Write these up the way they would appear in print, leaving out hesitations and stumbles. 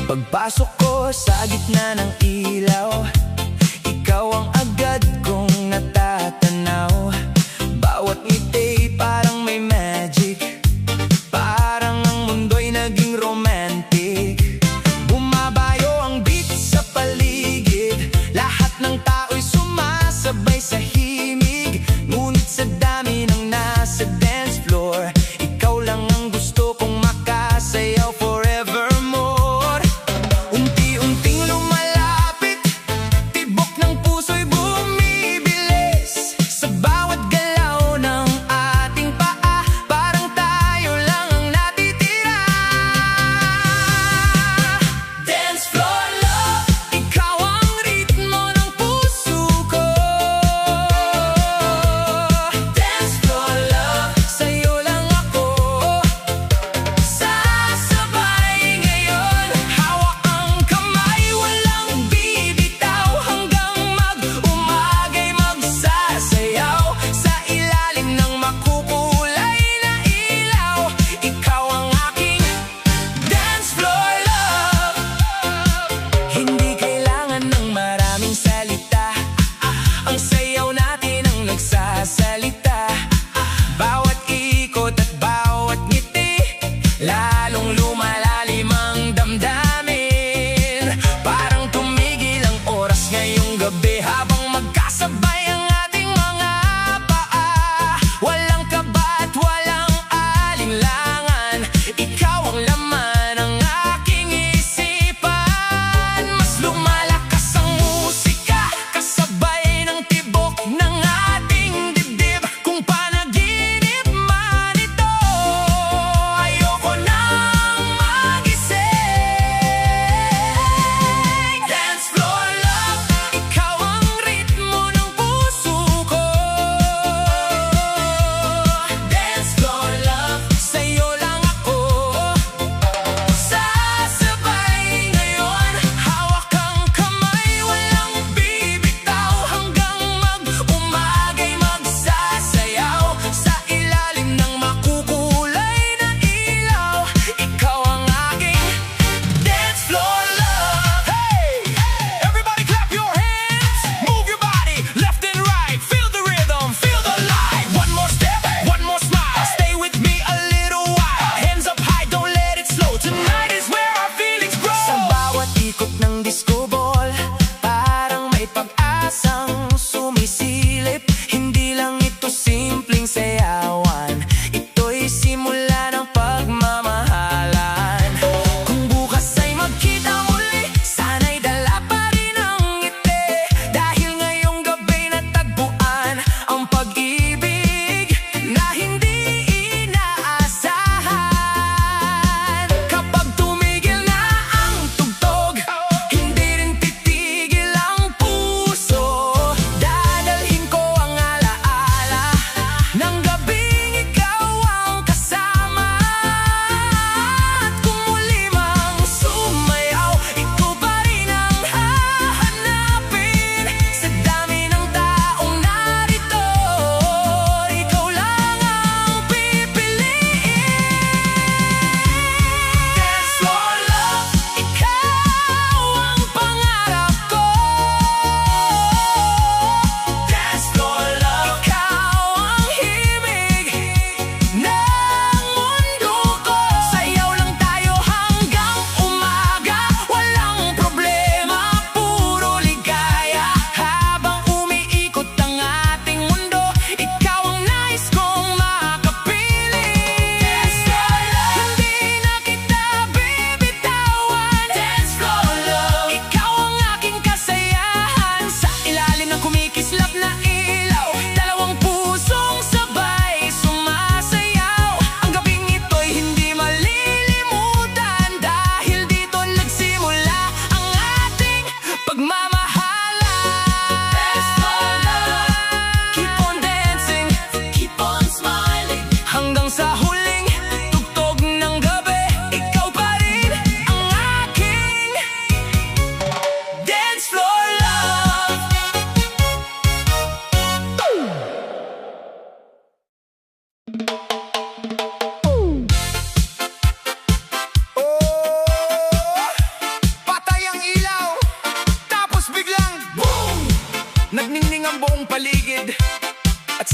Pagpasok ko sa gitna ng ilaw, ikaw ang agad kong natatanaw. Bawat ngiti parang may magic, parang ang mundo'y naging romantic. Bumabayo ang beat sa paligid, lahat ng tao'y sumasabay sa himig. Ngunit sa dami ng nasa dance floor, ikaw lang ang gusto kong makasayaw forevermore. Unti-unting lumalapit, tibok ng puso'y bumibilis, sa bawat galaw ng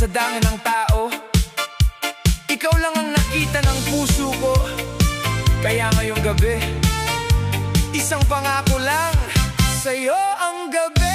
sa dami ng tao. Ikaw lang ang nakita ng puso ko. Kaya ngayong gabi, isang pangako lang, sa'yo ang gabi.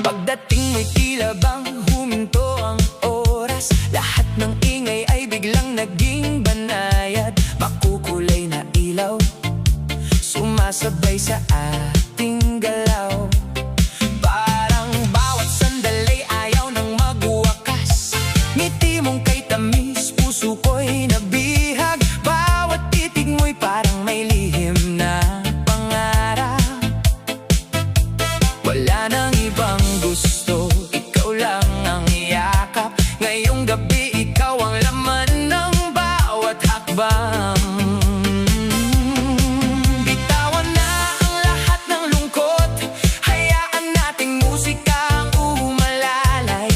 Pagdating mo'y tila bang huminto ang oras. Lahat ng ingay ay biglang naging banayad. Makukulay na ilaw sumasabay sa ating galaw. Parang bawat sandali ayaw nang magwakas. Ngiti mong kay tamis, puso ko'y nabihag. Bawat titig mo'y parang may lihim na pangarap. Wala nang ibang gusto, ikaw lang ang yakap. Ngayong gabi, ikaw ang laman ng bawat hakbang. Bitawan na ang lahat ng lungkot, hayaan nating musika ang umalalay.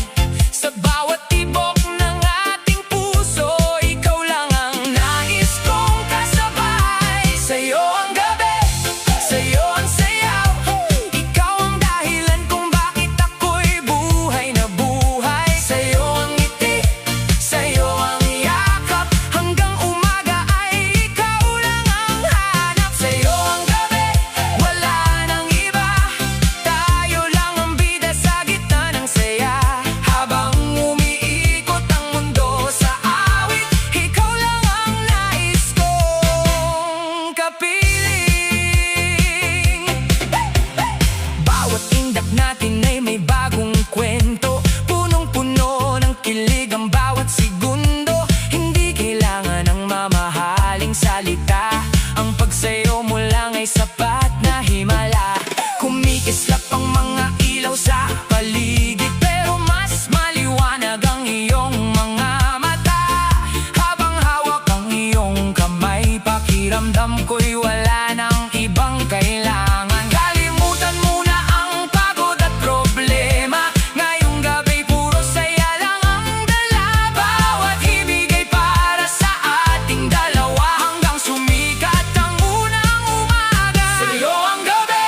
Sa bawat tibok ng ating puso, ikaw lang ang nais kong kasabay. Sa'yo ang gabi, sa'yo ang sayaw. Ikaw ang dahilan kung bakit ako'y buhay na buhay. Sa'yo ang ngiti, sa'yo ang yakap. Hanggang umaga ay ikaw lang ang hanap. Sa'yo ang gabi, wala nang iba. Tayo lang ang bida sa gitna ng saya. Habang umiikot ang mundo sa awit, ikaw lang ang nais kong kapiling. Bawat indak natin ay may bagong kwento. Punong-puno ng kilig ang bawat segundo. Hindi kailangan ng mamahaling salita. Ang pagsayo mo lang ay sapat na himala. Kumikislap ang mga ilaw sa paligid, pero mas maliwanag ang iyong mga mata. Habang hawak ang iyong kamay, pakiramdam ko'y wala nang ibang kailangan. Kalimutan mo na ang pagod at problema. Ngayong gabi puro saya lang ang dala. Bawat ibig ay para sa ating dalawa. Hanggang sumikat ang unang umaga. Sa'yo ang gabi,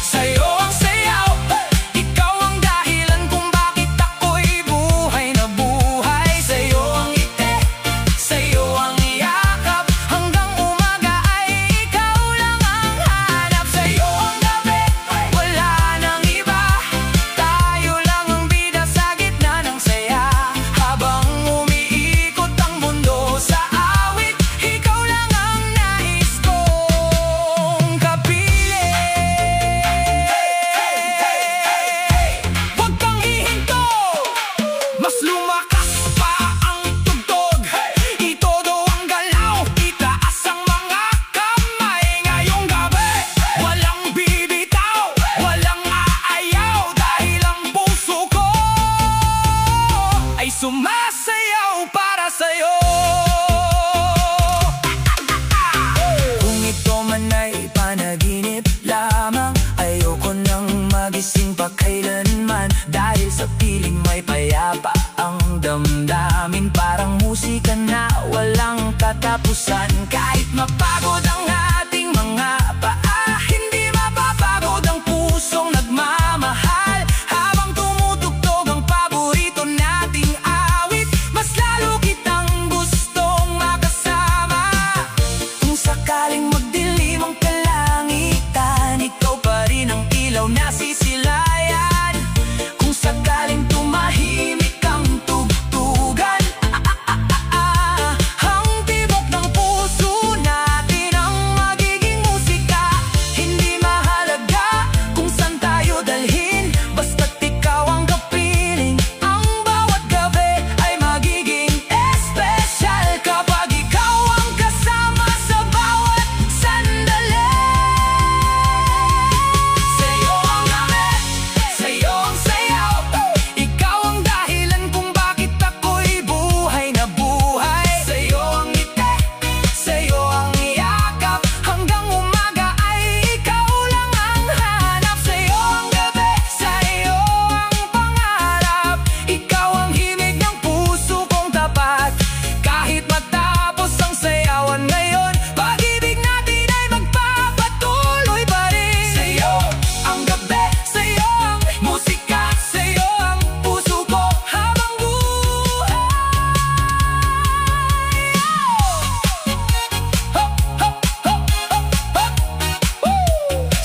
sa'yo ang sayaw. Ikaw ang dahilan kung bakit ako'y buhay na buhay. Sa'yo ang ngiti, sa'yo ang yakap. Hanggang umaga ay ikaw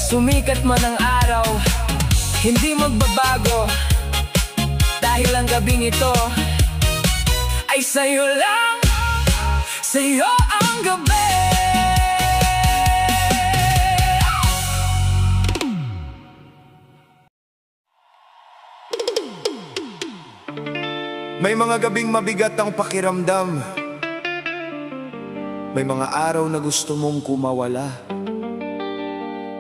Sumikat man ang araw, hindi magbabago, dahil ang gabing ito ay sa'yo lang, sa'yo ang gabi. May mga gabing mabigat ang pakiramdam. May mga araw na gusto mong kumawala.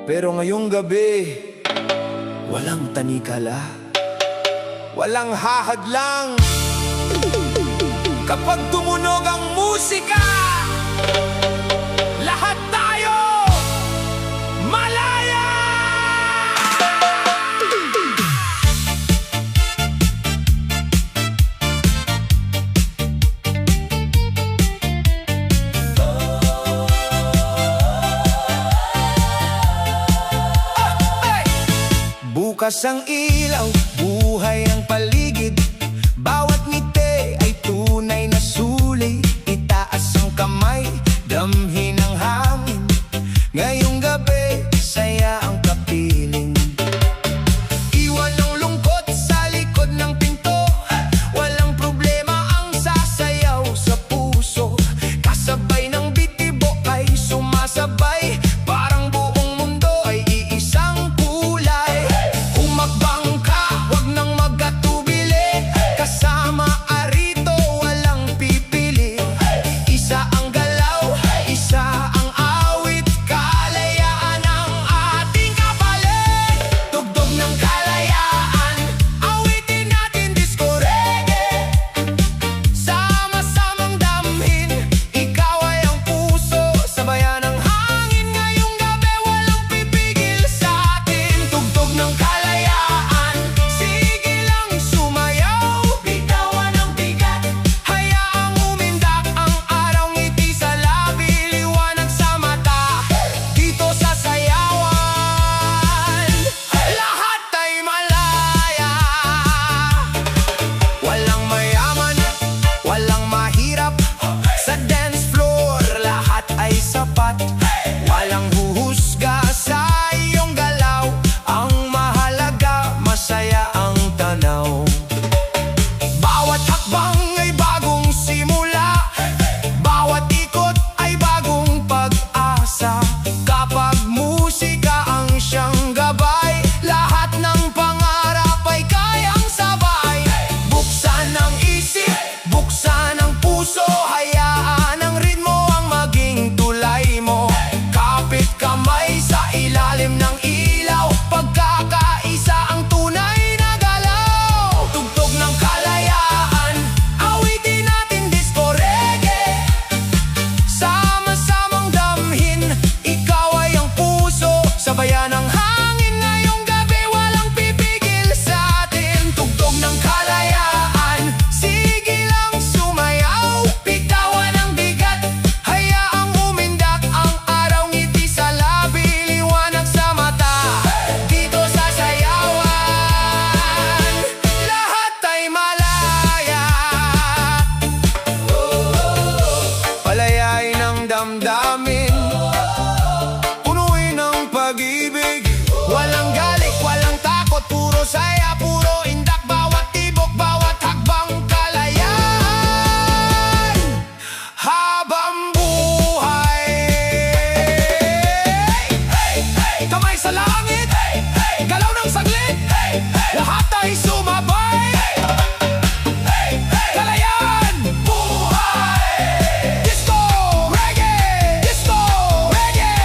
Pero ngayong gabi, walang tanikala, walang hahadlang. Kapag tumunog ang musika, lahat tayo malaya! Bukas ang ilaw, buhay ang paligid. Bawat ngiti ay tunay na sulit. Itaas ang kamay, damhin ang hangin. Ngayong gabi, saya ang kapiling. Iwan ang lungkot sa likod ng pinto. Walang problema ang sasayaw sa puso. Kasabay ng bitibo ay sumasabay. Parang buong mundo ay iisang kulay. Humakbang ka, wag nang magatubili. Kasama arito, walang pipili. Isa ang galaw, isa ang awit. Kalayaan ang ating kapalit. Tugtog ng kalayaan, awitin natin disco reggae. Sama-samang damhin, ikaw ay ang puso. Sabayan ng hangin ngayong gabi, walang pipigil sa atin. Tugtog ng kalayaan, sige lang sumayaw. Bitawan ang bigat, hayaang umindak ang araw. Ngiti sa labi, liwanag sa mata. Dito sa sayawan, lahat ay malaya. Walang mayaman, walang mahirap. Sa dance floor, lahat ay sapat. Walang huhusga sa iyong galaw. Ang mahalaga, masaya ang tanaw. Bawat hakbang ay bagong simula. Bawat ikot ay bagong pag-asa. Kapag musika ang siyang gabay, lahat ng pangarap ay kayang sabay. Buksan ang isip, buksan ang puso. Hayaan ang ritmo ang maging tulay mo. Kapit kamay sa ilalim ng ilaw. Pagkakaisa ang tunay na galaw. Tugtog ng kalayaan, awitin natin disco reggae. Sama-samang damhin, ikaw ay ang puso. Sabayan ng hangin ngayong gabi, walang pipigil sa atin. Tugtog ng kalayaan, sige lang sumayaw. Bitawan ang bigat, hayaang umindak ang araw. Ngiti sa labi, liwanag sa mata. Dito sa sayawan, lahat ay malaya. Palayain ang damdamin, punuin ng pag-ibig. Walang galit, walang takot, puro saya, puro indak. Bawat tibok, bawat hakbang kalayaan. Habang buhay, kamay sa langit, galaw ng saglit, lahat ay sumabay. Kalayaan, buhay, disco reggae,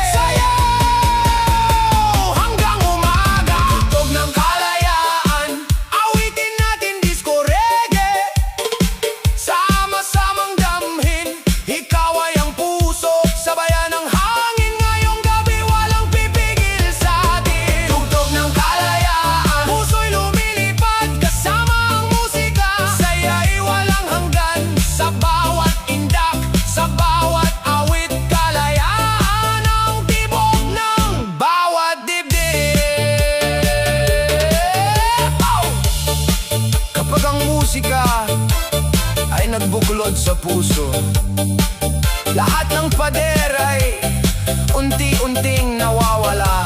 sayaw hanggang umaga. Tugtog ng kalayaan, awitin natin disco reggae. Sama-samang damhin, ikaw ay ang puso. Sabayan ng hangin ngayong gabi, walang pipigil sa atin. Tugtog ng kalayaan, puso'y lumilipad. Kasama ang musika, saya'y walang hanggan. Sa bawat indak, sa bawat awit. Kalayaan ang tibok ng bawat dibdib. Kapag ang musika ay nagbuklod sa puso, lahat ng pader ay unti-unting nawawala.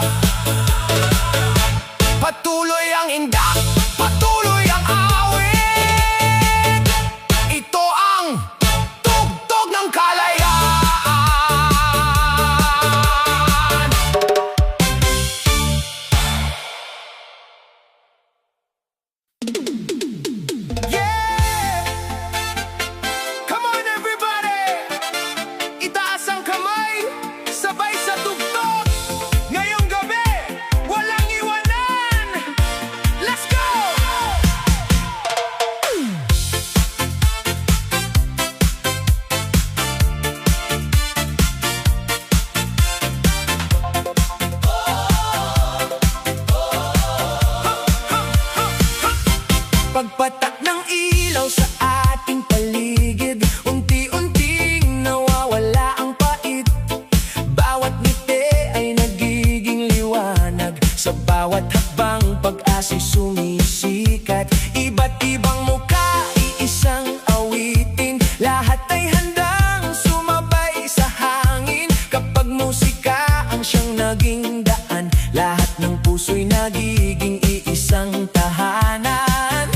Bawat hakbang pag-asa'y sumisikat. Iba't ibang mukha, iisang awitin. Lahat ay handang sumabay sa hangin. Kapag musika ang siyang naging daan, lahat ng puso'y nagiging iisang tahanan.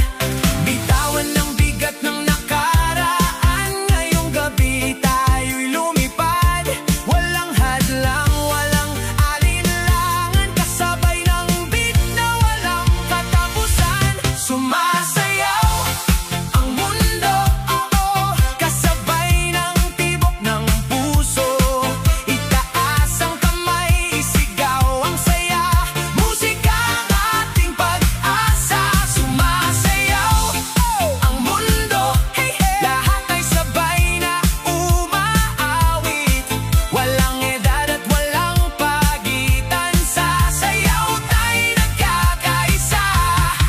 Bitawan ng bigat ng nakaraan, ngayong gabi tayo'y lumipad. Walang hadlang, walang alinlangan, kasabay ng beat na walang katapusan. Sumasayaw ang mundo, kasabay ng tibok ng puso. Itaas ang kamay, isigaw ang saya, musika ang ating pag-asa. Sumasayaw ang mundo, lahat ay sabay na umaawit. Walang edad at walang pagitan, sa sayaw tayo'y nagkakaisa.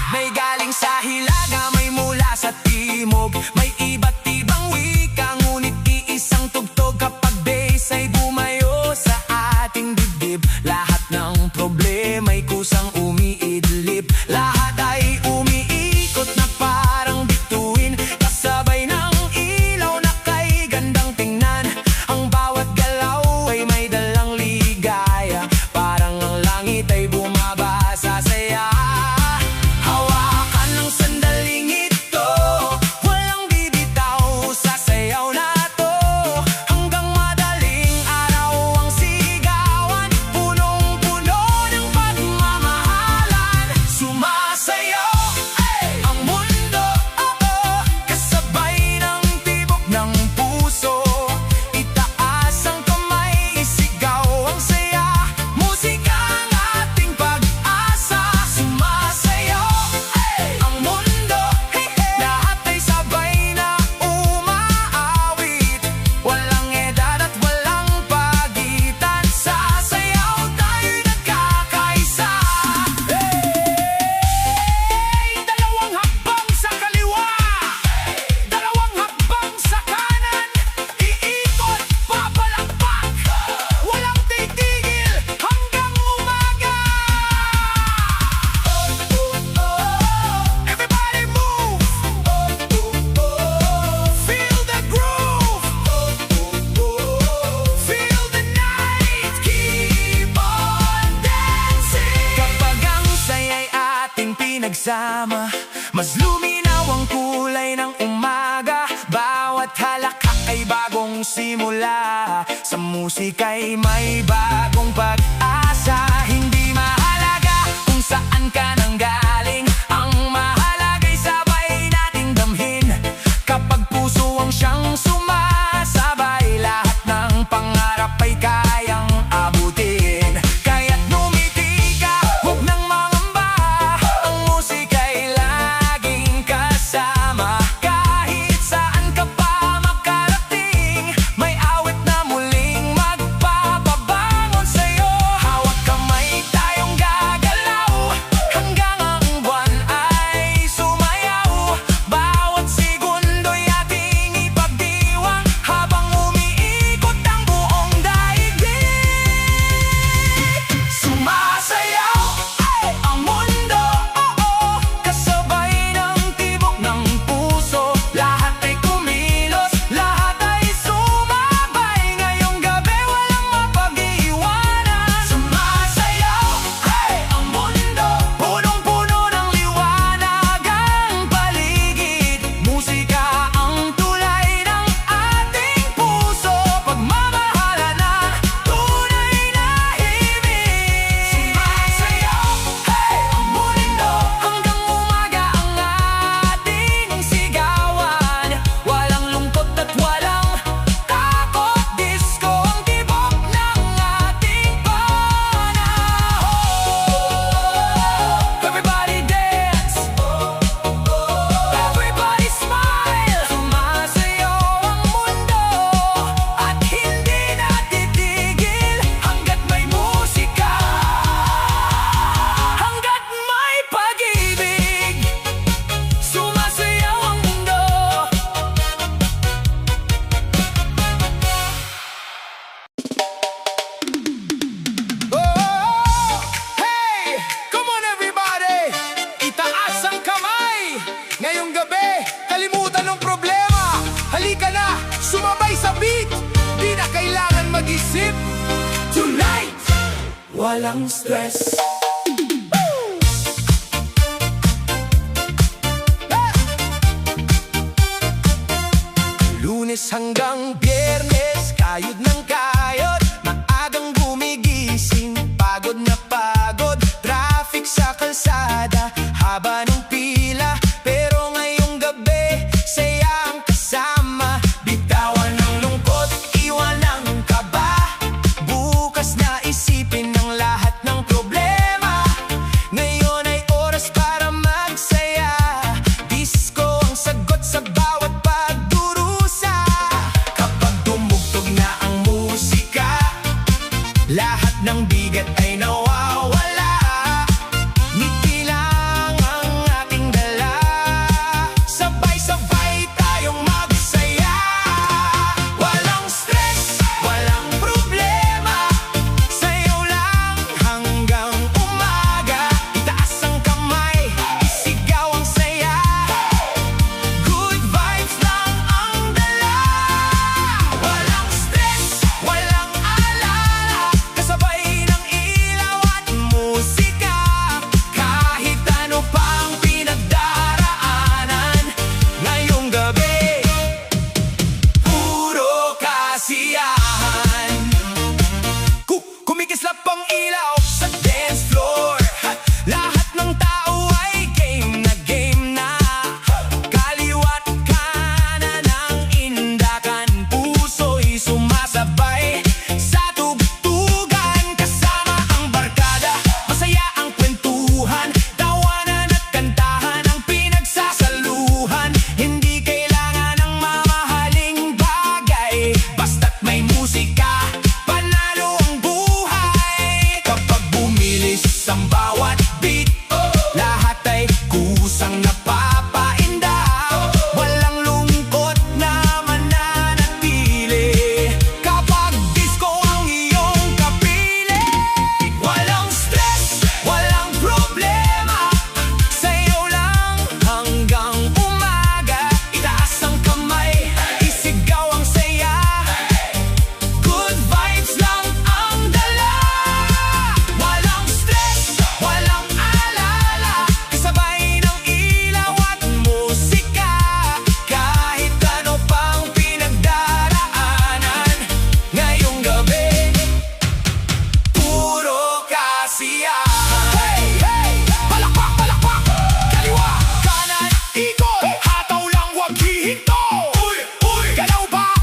May galing sa hilaga, may mula sa timog, may iba't ibang wika, ngunit iisang tugtog. Kapag bass ay bumayo sa ating dibdib, lahat ng problema'y kusang umiidlip. Lahat ay umiikot na parang bituin, kasabay ng ilaw na kay gandang tingnan. Ang bawat galaw ay may dalang ligaya, parang ang langit ay bumaba sa saya. Hawakan ng sandaling ito, walang bibitaw sa sayaw na to. Hanggang madaling araw ang sigawan, punong-puno ng pagmamahalan. Sumasayaw ang mundo, kasabay ng tibok ng puso. Itaas ang kamay, isigaw ang saya, musika ang ating pag-asa. Sumasayaw ang mundo, lahat ay sabay na umaawit. Walang edad at walang pagitan, sa sayaw tayo'y nagkakaisa. Dalawang hakbang sa kaliwa, dalawang hakbang sa kanan, iikot, papalakpak, walang titigil hanggang umaga. Everybody move, feel the groove, feel the night, keep on dancing. Kapag ang saya'y ating pinagsama, mas luminaw ang kulay ng umaga. Bawat halakak ay bagong simula, sa musika'y may bagong pag-asa. Hindi mahalaga kung saan ka nanggaling, ang mahalaga'y sabay nating damhin. Kapag puso ang siyang sumasabay, lahat ng pangarap ay kayang abutin. Kaya't numiti ka, huwag nang mangamba, ang musika'y laging kasama. Kahit saan ka pa makarating, may awit na muling magpapabalik. Tonight, walang stress. Lunes hanggang Biyernes, kayod ng kayod. Maagang gumigising, pagod na pagod. Traffic sa kalsada, haba ng pila. Pero ngayong gabi, saya ang kasama. Bitawan ng lungkot, iwan ang kaba. Bukas na isipin ang lahat ng problema. Ngayon ay oras para magsaya. Disco ang sagot sa bawat pagdurusa. Kapag tumugtog na ang musika, lahat ng bigat ay nawawala. Ngiti lang ang ating dala. Sabay-sabay tayong magsaya. Walang stress, walang problema. Sayaw lang hanggang umaga. Itaas ang kamay, isigaw ang saya. Good vibes lang ang dala. Walang stress, walang alala. Kasabay ng ilaw at musika. Kahit ano pang pinagdaraanan, ngayong gabi, puro kasiyahan. Kumikislap ang ilaw sa dance floor. Lahat ng tao ay game na. Kaliwat kanan ang indakan. Puso'y sumasabay sa tugtugan. Kasama ang barkada, masaya ang kwentuhan. Tawanan at kantahan ang pinagsasaluhan. Hindi kailangan ng mamahaling bagay, basta't may musika, panalo ang buhay. Kapag bumilis ang bawat beat, lahat ay kusang napapainda. Walang lungkot na mananatili kapag disco ang iyong kapili. Walang stress, walang problema. Sayaw lang hanggang umaga. Itaas ang kamay, isigaw ang saya. Good vibes lang ang dala. Walang stress, walang alala. Kasabay ng ilaw at musika. Kahit ano pang pinagdaraanan, ngayong gabi, puro kasiyahan. Hey, hey! Palakpak, palakpak! Kaliwa, kanan, ikot. Hataw lang, wag hihinto. Uy, uy! Galaw ba?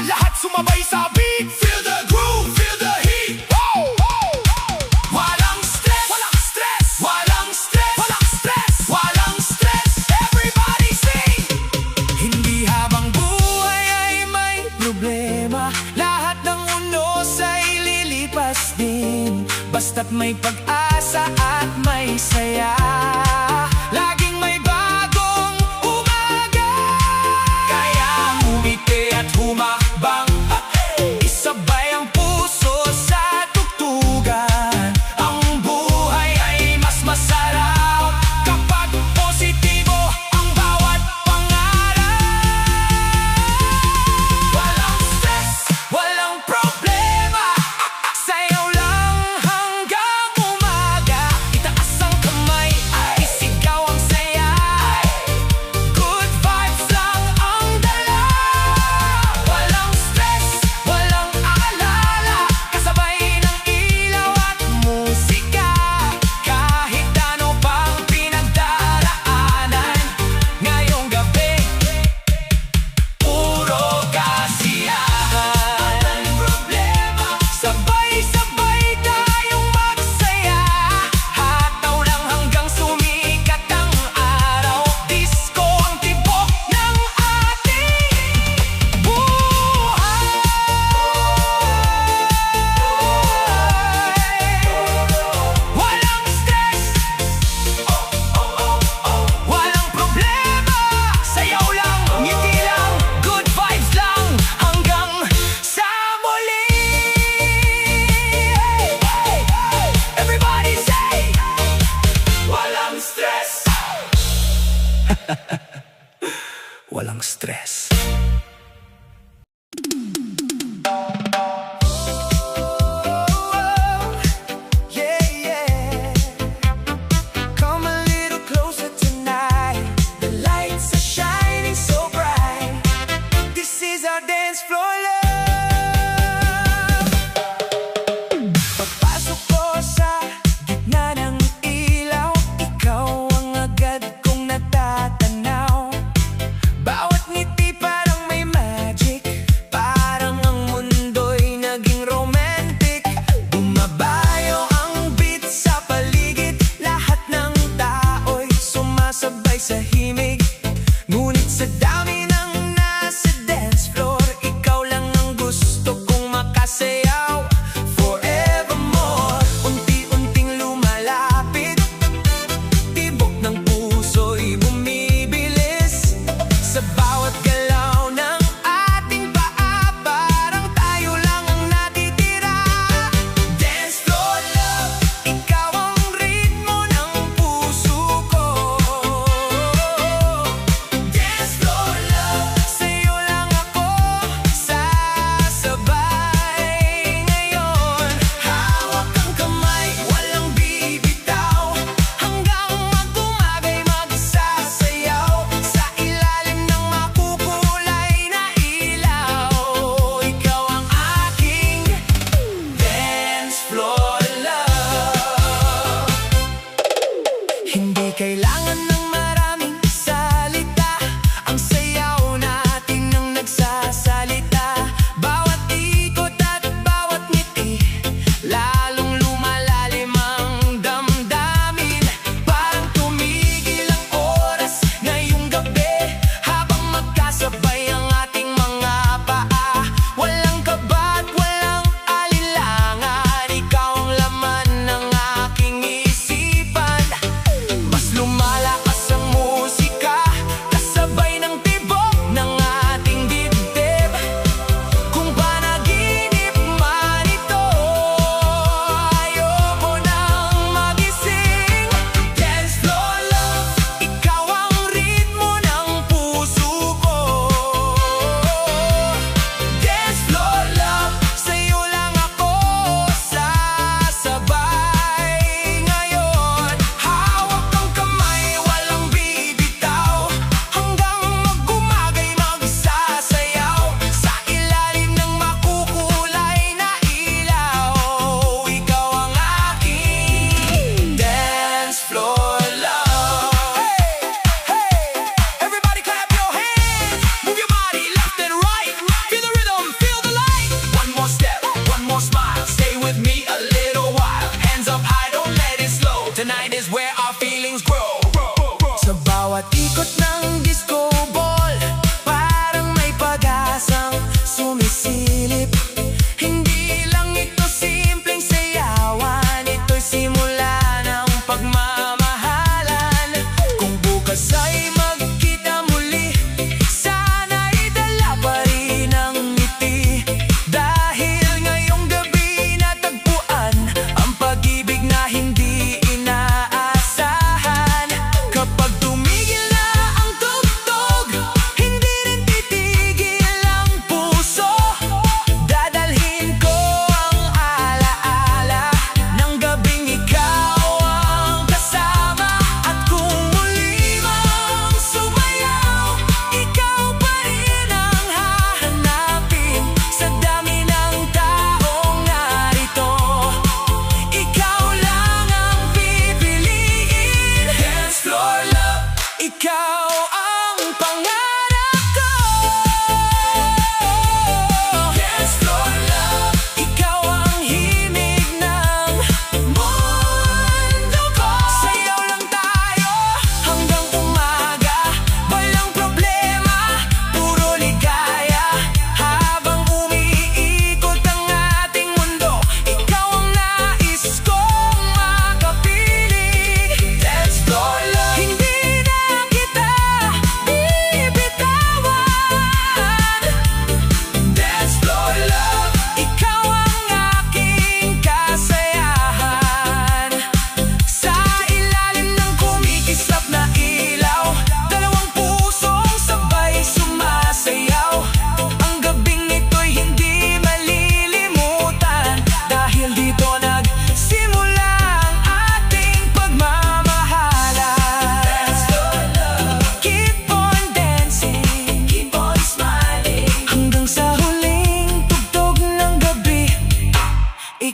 Lahat sumabay sa beat. Feel the groove, feel the heat. Wow! Walang stress, walang stress. Walang stress, walang stress. Walang stress. Everybody sing! Hindi habang buhay ay may problema. Lahat ng unos ay lilipas din. Basta't may pag-asa at may saya. Laging may bagong umaga. Kaya umiti at humakbang. Isabay ang puso sa tugtugan. Ang buhay ay mas masarap kapag positibo ang bawat pangarap. Walang stress, walang problema. Sayaw lang hanggang umaga. Itaas ang kamay, isigaw ang saya.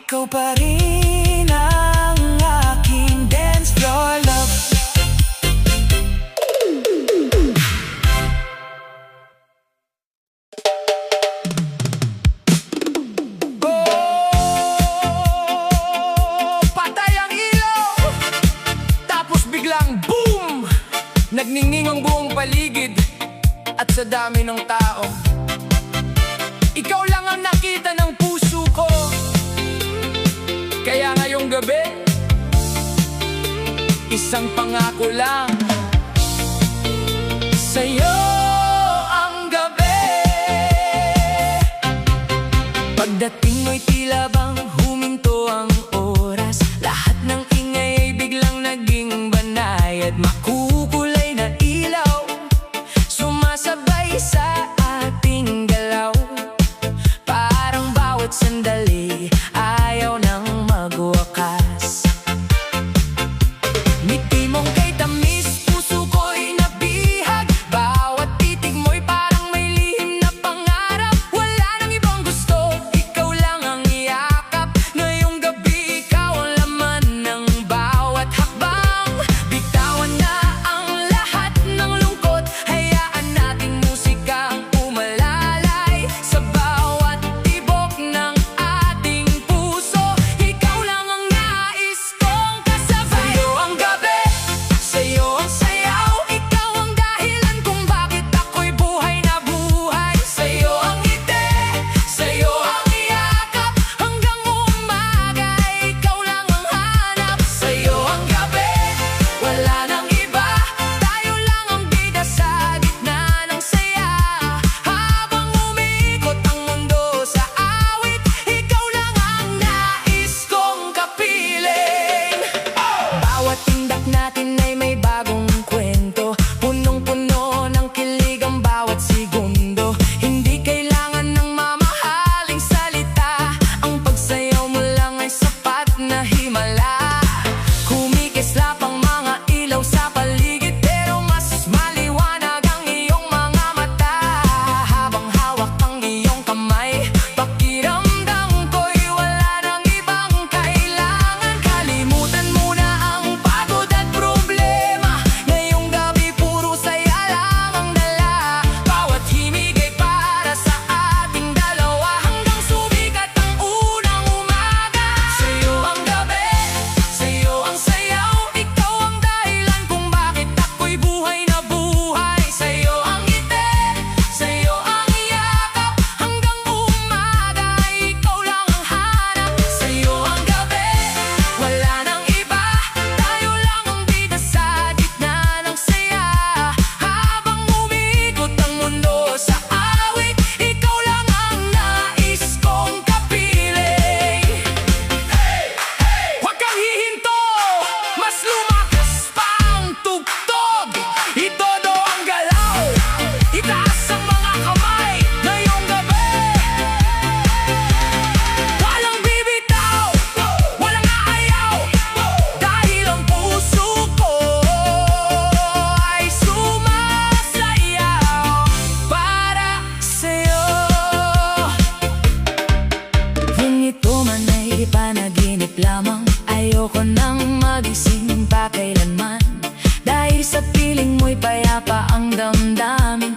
ikaw pa rin ang aking dance floor love. Patay ang ilaw, tapos biglang boom! Nagningning ang buong paligid. At sa dami ng tao, ikaw lang ang nakita ng puso ko. Kaya ngayong gabi, isang pangako lang sa'yo ang gabi. Pagdating mo'y tila bang huminto ang oras. Lahat ng ingay ay biglang naging banay. At makukulay na ilaw sumasabay sa ating galaw. Parang bawat sandali ayaw nang magwakas. Ngiti mong kay tamis, puso ko'y nabihag. Bawat titig mo'y parang may lihim na pangarap. Wala nang ibang gusto, ikaw lang ang iyakap. Ngayong gabi, ikaw ang laman ng bawat hakbang. Bitawan na ang lahat ng lungkot. Hayaan nating musika ang umalalay sa bawat tibok ng ating puso. Ikaw lang ang nais kong kasabay. Sa'yo ang gabi, sa'yo ang sayaw. Ikaw ang dahilan kung bakit ako'y buhay na buhay. Sa'yo ang ngiti, sa'yo ang iyakap. Hanggang umaga, ikaw lang ang hanap. Sa'yo ang gabi, wala nang iba. Tayo lang ang bida sa gitna ng saya. Habang umiikot ang mundo sa awit, ikaw lang ang nais kong kapiling. Bawat tindak natin ay may bagong kwento. Punong-puno ng kilig ang bawat segundo. Hindi kailangan ng mamahaling salita. Ang pagsayaw mo lang ay sapat na himala. Kumikislap ang mga ilaw sa paligid, pero mas maliwanag ang iyong mga mata. Habang hawak ang iyong kamay, pakiramdam ko'y wala nang ibang kailangan. Kalimutan mo na ang pagod at problema. Ngayong gabi puro saya lang ang dala. Bawat himig ay para sa ating dalawa. Hanggang sumikat ang unang umaga. Sa'yo ang gabi, sa'yo ang sayaw. Ikaw ang dahilan kung bakit ako'y buhay na buhay. Sa'yo ang ngiti, sa'yo ang iyakap. Hanggang umaga, ikaw lang ang hanap. Sa'yo ang gabi, wala nang iba. Tayo lang ang bida sa gitna ng saya. Habang umiikot ang mundo sa awit, ikaw lang ang nais kong kapiling. Huwag kang hihinto, mas lumakas pa ang tugtog. Itodo ang galaw, itaas ang mga kamay. Ngayong gabi, walang bibitaw, walang aayaw. Dahil ang puso ko ay sumasayaw para sa'yo. Kung ito man ay panaginip lamang, ayoko nang magising pa kailanman. Dahil sa piling mo'y payapa ang damdamin.